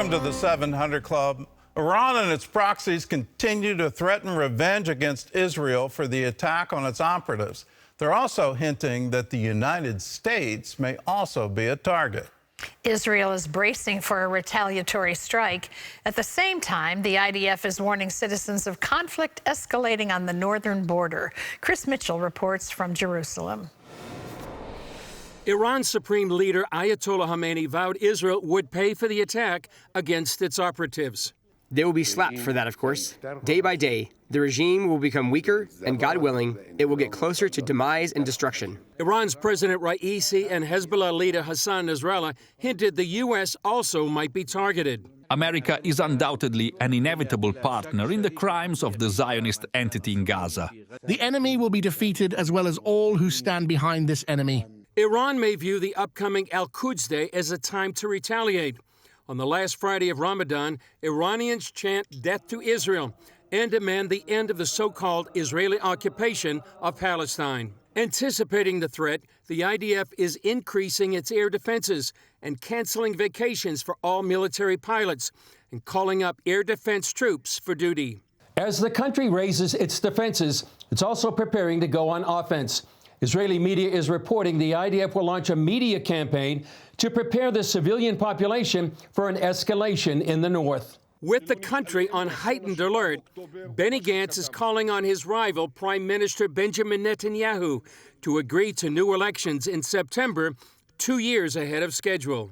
Welcome to the 700 Club. Iran and its proxies continue to threaten revenge against Israel for the attack on its operatives. They're also hinting that the United States may also be a target. Israel is bracing for a retaliatory strike. At the same time, the IDF is warning citizens of conflict escalating on the northern border. Chris Mitchell reports from Jerusalem. Iran's supreme leader Ayatollah Khamenei vowed Israel would pay for the attack against its operatives. They will be slapped for that, of course. Day by day, the regime will become weaker, and God willing, it will get closer to demise and destruction. Iran's President Raisi and Hezbollah leader Hassan Nasrallah hinted the U.S. also might be targeted. America is undoubtedly an inevitable partner in the crimes of the Zionist entity in Gaza. The enemy will be defeated, as well as all who stand behind this enemy. Iran may view the upcoming Al-Quds Day as a time to retaliate. On the last Friday of Ramadan, Iranians chant death to Israel and demand the end of the so-called Israeli occupation of Palestine. Anticipating the threat, the IDF is increasing its air defenses and canceling vacations for all military pilots and calling up air defense troops for duty. As the country raises its defenses, it's also preparing to go on offense. Israeli media is reporting the IDF will launch a media campaign to prepare the civilian population for an escalation in the north. With the country on heightened alert, Benny Gantz is calling on his rival, Prime Minister Benjamin Netanyahu, to agree to new elections in September, 2 years ahead of schedule.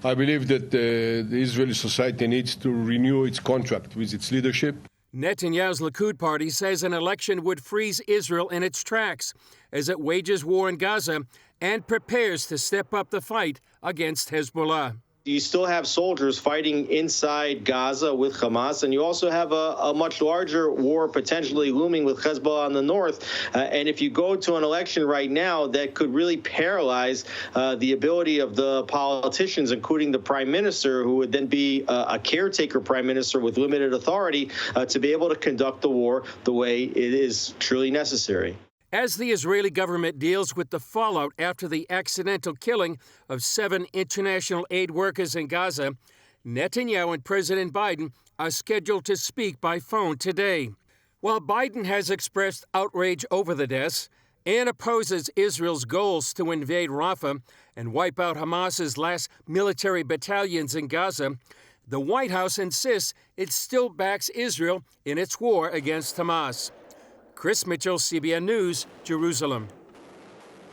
I believe that the Israeli society needs to renew its contract with its leadership. Netanyahu's Likud party says an election would freeze Israel in its tracks as it wages war in Gaza and prepares to step up the fight against Hezbollah. You still have soldiers fighting inside Gaza with Hamas, and you also have a much larger war potentially looming with Hezbollah in the north. And if you go to an election right now, that could really paralyze the ability of the politicians, including the prime minister, who would then be a caretaker prime minister with limited authority, to be able to conduct the war the way it is truly necessary. As the Israeli government deals with the fallout after the accidental killing of 7 international aid workers in Gaza, Netanyahu and President Biden are scheduled to speak by phone today. While Biden has expressed outrage over the deaths and opposes Israel's goals to invade Rafah and wipe out Hamas's last military battalions in Gaza, the White House insists it still backs Israel in its war against Hamas. Chris Mitchell, CBN News, Jerusalem.